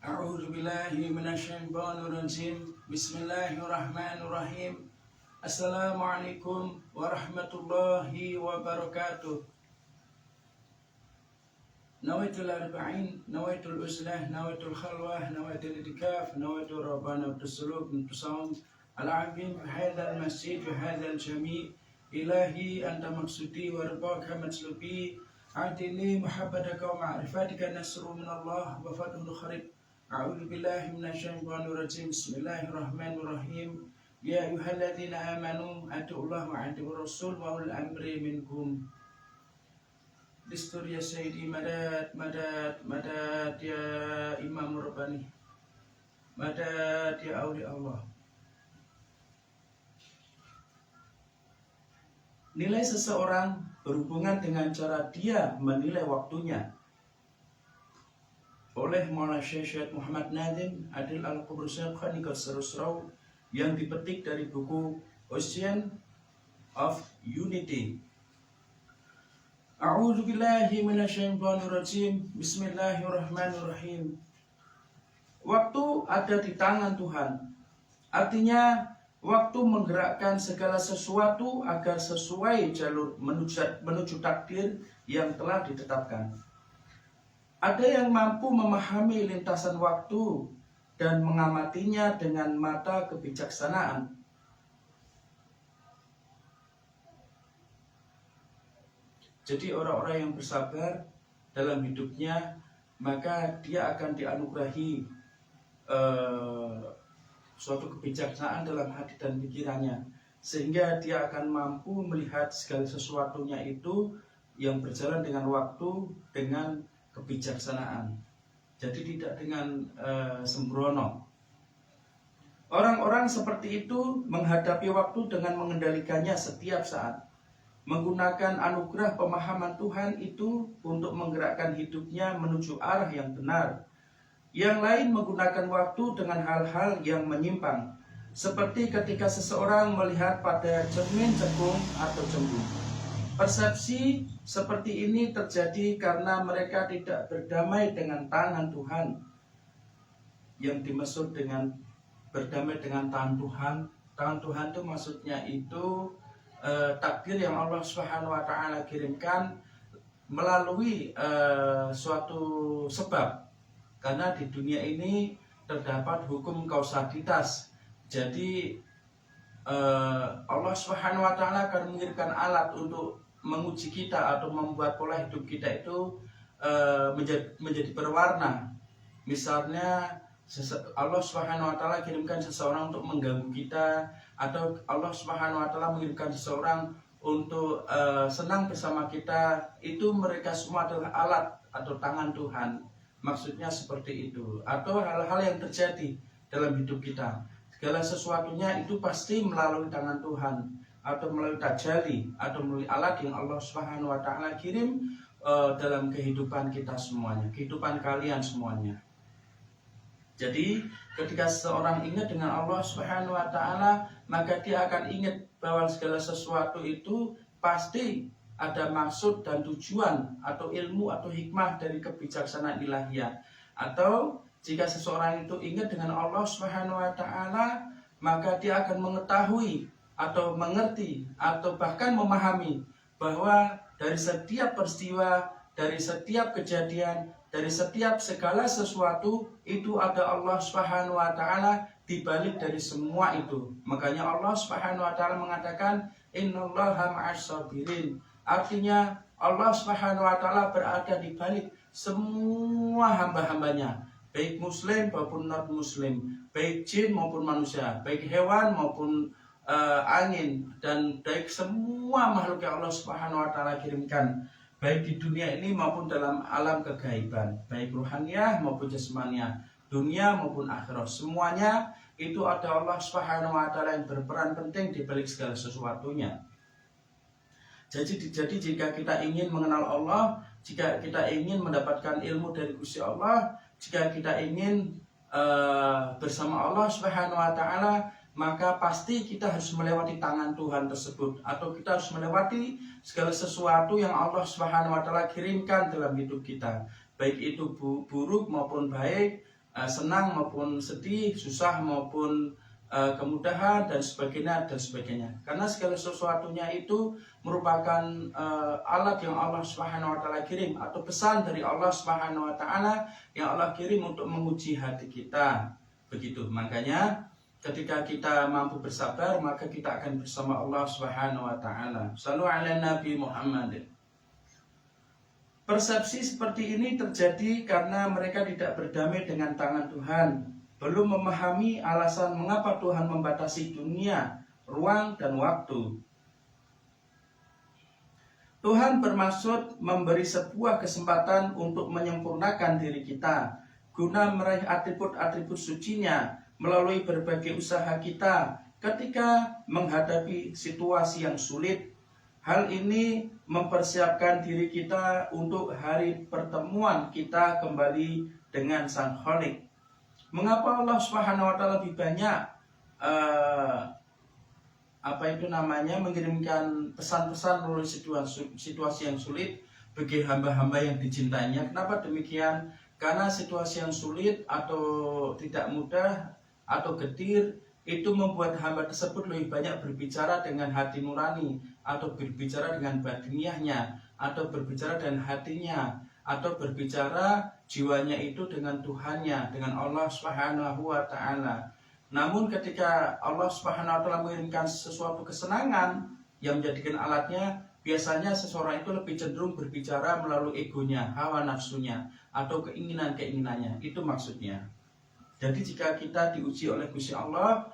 A'udzu billahi minasyaitonir rajim. Bismillahirrahmanirrahim. Assalamualaikum warahmatullahi wabarakatuh. Nawaitul arba'in, nawaitul uslah, nawaitul khalwah, nawaitul itikaf, nawaitul rabbana bisuluk intusam al-'azim fi hadzal masjid fi hadzal jami'. Ilahi anta maksudi wa ridhaka matslubi. Atini muhabbataka wa ma'rifatika nasru min Allah wa fadlun kharib. A'udzu billahi minasyaitonir rajim. Bismillahirrahmanirrahim. Ya ayyuhalladzina amanu atiullaha wa atiur rasul wa ulil amri minkum. Distur ya Sayyidi, madad madad madad ya Imam Rabbani, madad ya awliya Allah. Nilai seseorang berhubungan dengan cara dia menilai waktunya. Oleh Maulana Syekh Muhammad Nadim Adil Al-Qubrusya Khanikat Sarusraw, yang dipetik dari buku Ocean of Unity. A'udzu billahi minasyaitonir rajim. Bismillahirrahmanirrahim. Waktu ada di tangan Tuhan. Artinya waktu menggerakkan segala sesuatu agar sesuai jalur menuju takdir yang telah ditetapkan. Ada yang mampu memahami lintasan waktu dan mengamatinya dengan mata kebijaksanaan. Jadi orang-orang yang bersabar dalam hidupnya, maka dia akan dianugerahi suatu kebijaksanaan dalam hati dan pikirannya, sehingga dia akan mampu melihat segala sesuatunya itu yang berjalan dengan waktu dengan kebijaksanaan. Jadi tidak dengan sembrono. Orang-orang seperti itu menghadapi waktu dengan mengendalikannya setiap saat, menggunakan anugerah pemahaman Tuhan itu untuk menggerakkan hidupnya menuju arah yang benar. Yang lain menggunakan waktu dengan hal-hal yang menyimpang, seperti ketika seseorang melihat pada cermin cekung atau cembung. Persepsi seperti ini terjadi karena mereka tidak berdamai dengan tangan Tuhan. Yang dimaksud dengan berdamai dengan tangan Tuhan itu maksudnya itu takdir yang Allah Subhanahu wa taala kirimkan melalui suatu sebab. Karena di dunia ini terdapat hukum kausalitas. Jadi Allah Subhanahu wa taala akan mengirimkan alat untuk menguji kita atau membuat pola hidup kita itu menjadi berwarna. Misalnya Allah Subhanahu wa taala kirimkan seseorang untuk mengganggu kita, atau Allah Subhanahu wa taala mengirimkan seseorang untuk senang bersama kita. Itu mereka semua adalah alat atau tangan Tuhan. Maksudnya seperti itu. Atau hal-hal yang terjadi dalam hidup kita, segala sesuatunya itu pasti melalui tangan Tuhan, atau melalui tajalli, atau melalui alat yang Allah Subhanahu wa taala kirim dalam kehidupan kita semuanya, kehidupan kalian semuanya. Jadi ketika seseorang ingat dengan Allah Subhanahu wa taala, maka dia akan ingat bahwa segala sesuatu itu pasti ada maksud dan tujuan atau ilmu atau hikmah dari kebijaksanaan ilahiyah. Atau jika seseorang itu ingat dengan Allah Subhanahu wa taala, maka dia akan mengetahui atau mengerti atau bahkan memahami bahwa dari setiap peristiwa, dari setiap kejadian, dari setiap segala sesuatu itu ada Allah Subhanahu wa taala di balik dari semua itu. Makanya Allah Subhanahu wa taala mengatakan innallaha ma'as sabirin. Artinya Allah Subhanahu wa taala berada di balik semua hamba-hambanya, baik muslim maupun non muslim, baik jin maupun manusia, baik hewan maupun angin, dan baik semua makhluk yang Allah Subhanahu wa taala kirimkan, baik di dunia ini maupun dalam alam kegaiban, baik ruhaniyah maupun jasmaniyah, dunia maupun akhirat. Semuanya itu ada Allah Subhanahu wa taala yang berperan penting di balik segala sesuatunya. Jadi jika kita ingin mengenal Allah, jika kita ingin mendapatkan ilmu dari Gusti Allah, jika kita ingin bersama Allah Subhanahu wa taala, maka pasti kita harus melewati tangan Tuhan tersebut, atau kita harus melewati segala sesuatu yang Allah Subhanahu wa taala kirimkan dalam hidup kita, baik itu buruk maupun baik, senang maupun sedih, susah maupun kemudahan dan sebagainya dan sebagainya. Karena segala sesuatunya itu merupakan alat yang Allah Subhanahu wa taala kirim atau pesan dari Allah Subhanahu wa taala yang Allah kirim untuk menguji hati kita. Begitu. Makanya ketika kita mampu bersabar, maka kita akan bersama Allah Subhanahu wa taala. Shallu ala Nabi Muhammad. Persepsi seperti ini terjadi karena mereka tidak berdamai dengan tangan Tuhan, belum memahami alasan mengapa Tuhan membatasi dunia, ruang, dan waktu. Tuhan bermaksud memberi sebuah kesempatan untuk menyempurnakan diri kita, guna meraih atribut-atribut sucinya melalui berbagai usaha kita ketika menghadapi situasi yang sulit. Hal ini mempersiapkan diri kita untuk hari pertemuan kita kembali dengan Sang Khalik. Mengapa Allah Subhanahu wa taala lebih banyak mengirimkan pesan-pesan melalui situasi yang sulit bagi hamba-hamba yang dicintainya? Kenapa demikian? Karena situasi yang sulit atau tidak mudah atau getir itu membuat hamba tersebut lebih banyak berbicara dengan hati nurani, atau berbicara dengan batiniahnya, atau berbicara dengan hatinya, atau berbicara jiwanya itu dengan Tuhannya, dengan Allah Subhanahu wa taala. Namun ketika Allah Subhanahu wa taala mengirimkan sesuatu kesenangan yang menjadikan alatnya, biasanya seseorang itu lebih cenderung berbicara melalui egonya, hawa nafsunya, atau keinginan-keinginannya. Itu maksudnya. Jadi jika kita diuji oleh Gusti Allah,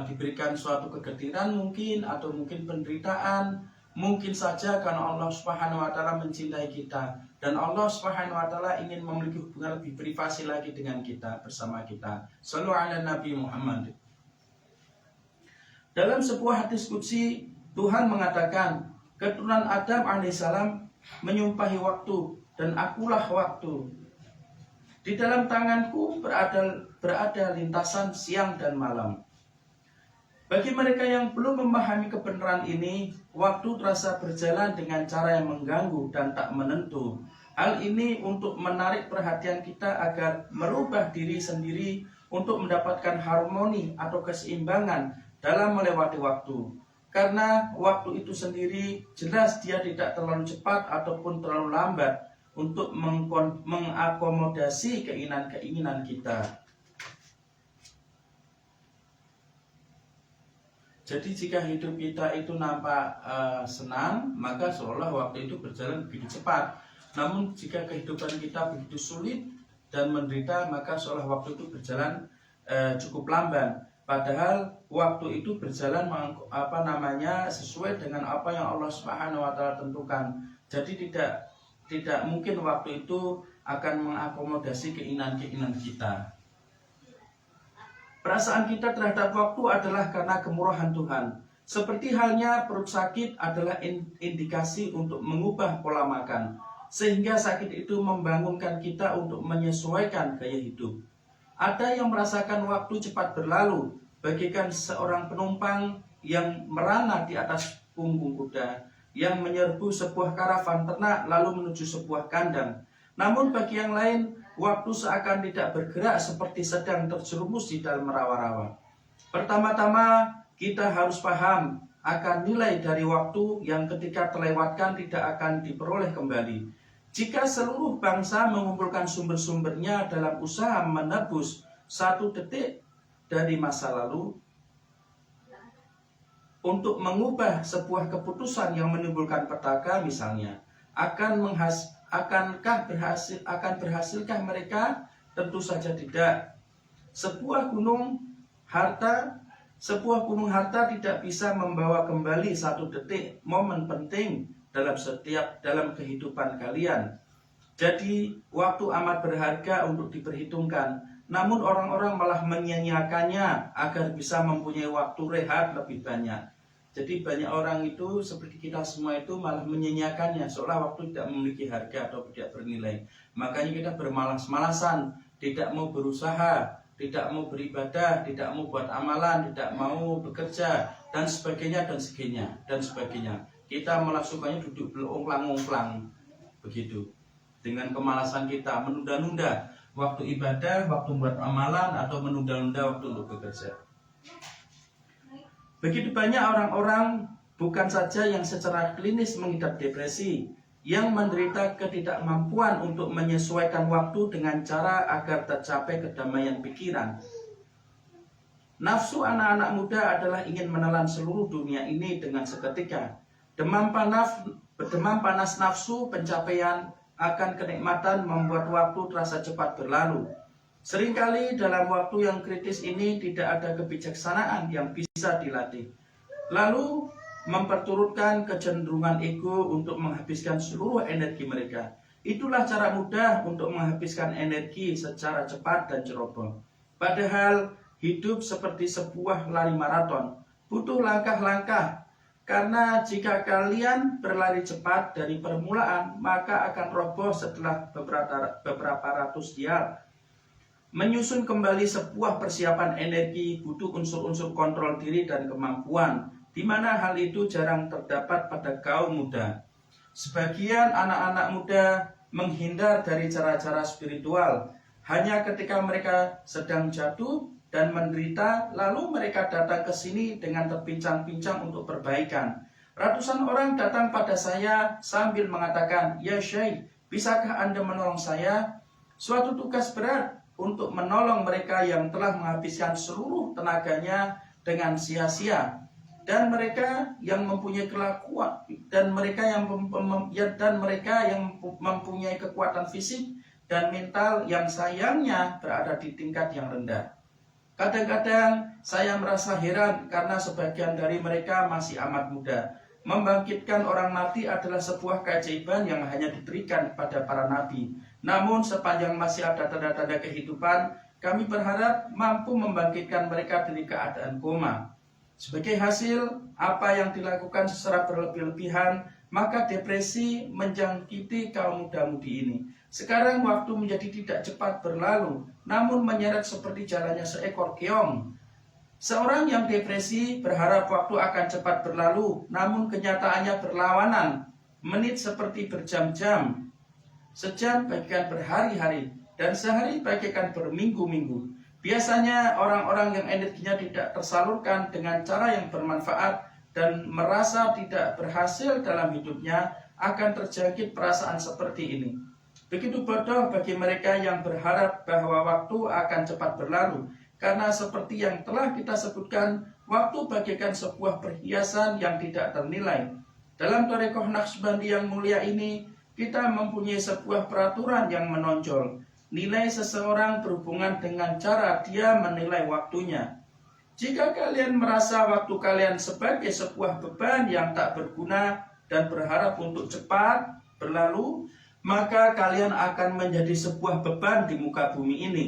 diberikan suatu kegetiran mungkin, atau mungkin penderitaan, mungkin saja karena Allah Subhanahu wa taala mencintai kita, dan Allah Subhanahu wa taala ingin memiliki hubungan lebih privasi lagi dengan kita, bersama kita. Shallu ala Nabi Muhammad. Dalam sebuah hadis qudsi, Tuhan mengatakan, keturunan Adam alaihissalam menyumpahi waktu, dan akulah waktu. Di dalam tanganku berada lintasan siang dan malam. Bagi mereka yang belum memahami kebenaran ini, waktu terasa berjalan dengan cara yang mengganggu dan tak menentu. Hal ini untuk menarik perhatian kita agar merubah diri sendiri untuk mendapatkan harmoni atau keseimbangan dalam melewati waktu. Karena waktu itu sendiri jelas dia tidak terlalu cepat ataupun terlalu lambat untuk mengakomodasi keinginan-keinginan kita. Jadi jika hidup kita itu nampak senang, maka seolah waktu itu berjalan begitu cepat. Namun jika kehidupan kita begitu sulit dan menderita, maka seolah waktu itu berjalan cukup lamban. Padahal waktu itu berjalan sesuai dengan apa yang Allah Subhanahu wa taala tentukan. Jadi tidak mungkin waktu itu akan mengakomodasi keinginan-keinginan kita. Perasaan kita terhadap waktu adalah karena kemurahan Tuhan. Seperti halnya perut sakit adalah indikasi untuk mengubah pola makan, sehingga sakit itu membangunkan kita untuk menyesuaikan gaya hidup. Ada yang merasakan waktu cepat berlalu, bagaikan seorang penumpang yang merana di atas punggung kuda, yang menyerbu sebuah karavan ternak lalu menuju sebuah kandang. Namun bagi yang lain, waktu seakan tidak bergerak seperti sedang terjerumus di dalam rawa-rawa. Pertama-tama kita harus paham akan nilai dari waktu yang ketika terlewatkan tidak akan diperoleh kembali. Jika seluruh bangsa mengumpulkan sumber-sumbernya dalam usaha menebus 1 detik dari masa lalu untuk mengubah sebuah keputusan yang menimbulkan petaka misalnya, akankah berhasilkah mereka? Tentu saja tidak. Sebuah gunung harta tidak bisa membawa kembali 1 detik momen penting dalam kehidupan kalian. Jadi waktu amat berharga untuk diperhitungkan. Namun orang-orang malah menyia-nyiakannya agar bisa mempunyai waktu rehat lebih banyak. Jadi banyak orang itu seperti kita semua itu malah menyia-nyiakannya, seolah waktu tidak memiliki harga atau tidak bernilai. Makanya kita bermalas-malasan, tidak mau berusaha, tidak mau beribadah, tidak mau buat amalan, tidak mau bekerja, dan sebagainya dan sebagainya. Kita malah sukanya duduk belongklang-ongklang begitu. Dengan kemalasan kita menunda-nunda. waktu ibadah, waktu buat amalan, atau menunda-nunda waktu untuk bekerja. Begitu banyak orang-orang bukan saja yang secara klinis mengidap depresi, yang menderita ketidakmampuan untuk menyesuaikan waktu dengan cara agar tercapai kedamaian pikiran. Nafsu anak-anak muda adalah ingin menelan seluruh dunia ini dengan seketika. Demam panas nafsu pencapaian akan kenikmatan membuat waktu terasa cepat berlalu. Seringkali dalam waktu yang kritis ini tidak ada kebijaksanaan yang bisa dilatih. Lalu memperturutkan kecenderungan ego untuk menghabiskan seluruh energi mereka. Itulah cara mudah untuk menghabiskan energi secara cepat dan ceroboh. Padahal hidup seperti sebuah lari maraton, butuh langkah-langkah. Karena jika kalian berlari cepat dari permulaan, maka akan roboh setelah beberapa ratus yard. Menyusun kembali sebuah persiapan energi butuh unsur-unsur kontrol diri dan kemampuan, di mana hal itu jarang terdapat pada kaum muda. Sebagian anak-anak muda menghindar dari cara-cara spiritual. Hanya ketika mereka sedang jatuh dan menderita, lalu mereka datang ke sini dengan terpincang-pincang untuk perbaikan. Ratusan orang datang pada saya sambil mengatakan, "Ya Syekh, bisakah Anda menolong saya?" Suatu tugas berat untuk menolong mereka yang telah menghabiskan seluruh tenaganya dengan sia-sia, dan mereka yang mempunyai kelakuan dan mereka yang mempunyai kekuatan fisik dan mental yang sayangnya berada di tingkat yang rendah. Kadang-kadang saya merasa heran karena sebagian dari mereka masih amat muda. Membangkitkan orang mati adalah sebuah keajaiban yang hanya diberikan kepada para nabi. Namun sepanjang masih ada tanda-tanda kehidupan, kami berharap mampu membangkitkan mereka dari keadaan koma. Sebagai hasil apa yang dilakukan secara berlebih-lebihan, maka depresi menjangkiti kaum muda-mudi ini. Sekarang waktu menjadi tidak cepat berlalu, namun menyeret seperti jalannya seekor keong. Seorang yang depresi berharap waktu akan cepat berlalu, namun kenyataannya berlawanan. Menit seperti berjam-jam, sejam bagikan berhari-hari, dan sehari bagikan berminggu-minggu. Biasanya orang-orang yang energinya tidak tersalurkan dengan cara yang bermanfaat dan merasa tidak berhasil dalam hidupnya akan terjangkit perasaan seperti ini. Begitu bodoh bagi mereka yang berharap bahwa waktu akan cepat berlalu, karena seperti yang telah kita sebutkan, waktu bagaikan sebuah perhiasan yang tidak ternilai. Dalam Thariqah Naqsbandi yang mulia ini, kita mempunyai sebuah peraturan yang menonjol. Nilai seseorang berhubungan dengan cara dia menilai waktunya. Jika kalian merasa waktu kalian sebagai sebuah beban yang tak berguna dan berharap untuk cepat berlalu, maka kalian akan menjadi sebuah beban di muka bumi ini.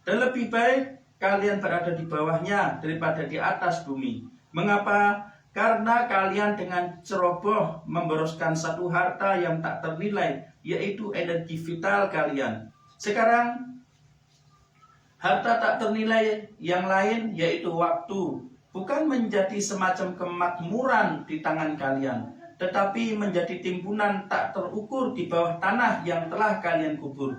Dan lebih baik kalian berada di bawahnya daripada di atas bumi. Mengapa? Karena kalian dengan ceroboh memboroskan satu harta yang tak ternilai, yaitu energi vital kalian. Sekarang, harta tak ternilai yang lain yaitu waktu, bukan menjadi semacam kemakmuran di tangan kalian, tetapi menjadi timbunan tak terukur di bawah tanah yang telah kalian kubur.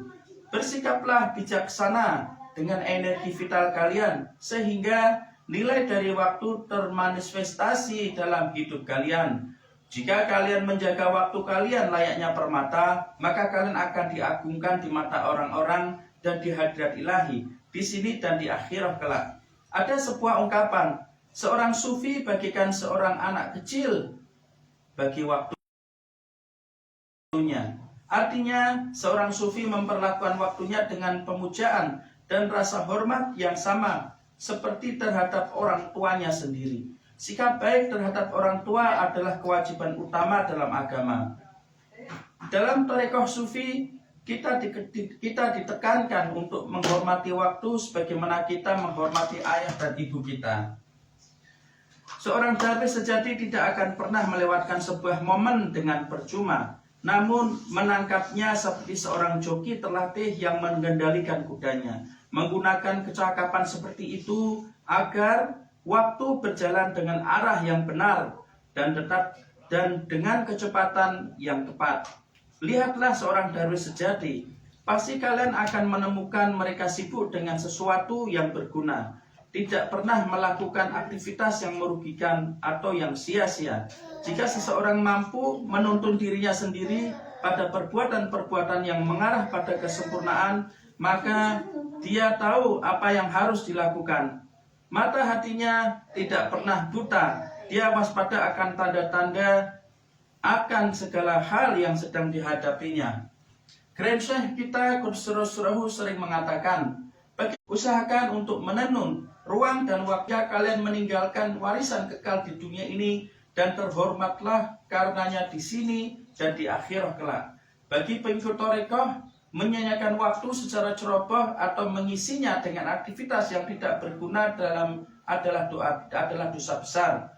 Bersikaplah bijaksana dengan energi vital kalian, sehingga nilai dari waktu termanifestasi dalam hidup kalian. Jika kalian menjaga waktu kalian layaknya permata, maka kalian akan diagungkan di mata orang-orang dan di hadirat ilahi, di sini dan di akhirat kelak. Ada sebuah ungkapan, seorang sufi bagikan seorang anak kecil bagi waktunya. Artinya, seorang sufi memperlakukan waktunya dengan pemujaan dan rasa hormat yang sama seperti terhadap orang tuanya sendiri. Sikap baik terhadap orang tua adalah kewajiban utama dalam agama. Dalam Thariqah Sufi, kita ditekankan untuk menghormati waktu sebagaimana kita menghormati ayah dan ibu kita. Seorang darwis sejati tidak akan pernah melewatkan sebuah momen dengan percuma, namun menangkapnya seperti seorang joki terlatih yang mengendalikan kudanya, menggunakan kecakapan seperti itu agar waktu berjalan dengan arah yang benar dan dengan kecepatan yang tepat. Lihatlah seorang darwis sejati. pasti kalian akan menemukan mereka sibuk dengan sesuatu yang berguna, tidak pernah melakukan aktivitas yang merugikan atau yang sia-sia. Jika seseorang mampu menuntun dirinya sendiri pada perbuatan-perbuatan yang mengarah pada kesempurnaan, maka dia tahu apa yang harus dilakukan. Mata hatinya tidak pernah buta, dia waspada akan tanda-tanda akan segala hal yang sedang dihadapinya. Grand Syekh kita Qudusurahu sering mengatakan, usahakan untuk menenun ruang dan waktu kalian meninggalkan warisan kekal di dunia ini, dan terhormatlah karenanya di sini dan di akhirat kelak. Bagi pengikut thariqah, menyanyikan waktu secara ceroboh atau mengisinya dengan aktivitas yang tidak berguna adalah dosa besar.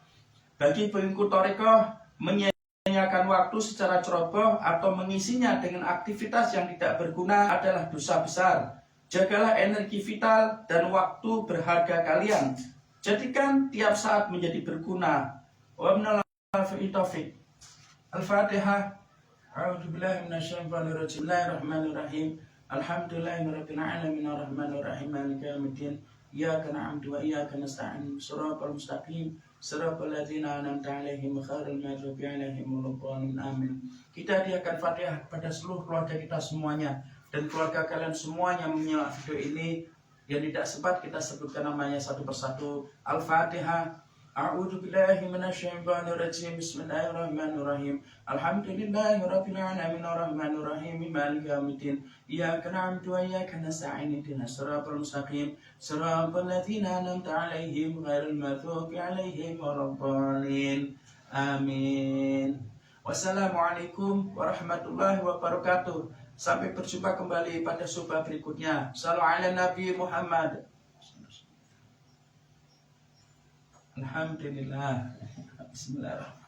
Bagi pengikut thariqah, menyanyikan waktu secara ceroboh atau mengisinya dengan aktivitas yang tidak berguna adalah dosa besar. Jagalah energi vital dan waktu berharga kalian. Jadikan tiap saat menjadi berguna. Wa minal taufiq. Al-Fatihah. A'udzu billahi minasyaitonir rajim. Bismillahirrahmanirrahim. Alhamdulillahirabbil alamin arrahmanir rahim maliki yaumiddin. Iyyaka na'budu wa iyyaka nasta'in. Shiratal mustaqim. Shiratal ladzina an'amta 'alaihim ghairil maghdubi 'alaihim waladdallin. Amin. Kita hadiahkan Fatihah kepada seluruh keluarga kita semuanya, dan keluarga kalian semuanya menyimak video ini yang tidak sempat kita sebutkan namanya satu persatu. Al-Fatihah. A'udzu billahi minasyaitonir rajim. Bismillahirrahmanirrahim. Alhamdulillahirabbil alamin arrahmanir rahim maliki yaumiddin. Iyyaka na'budu wa iyyaka nasta'in. Ihdinas siratal mustaqim. Siratal ladzina an'amta 'alaihim ghairil maghdubi 'alaihim waladdallin. Amin. Wassalamualaikum warahmatullahi wabarakatuh. Sampai berjumpa kembali pada subah berikutnya. Shallu ala Nabi Muhammad. Alhamdulillah. Bismillahirrahmanirrahim.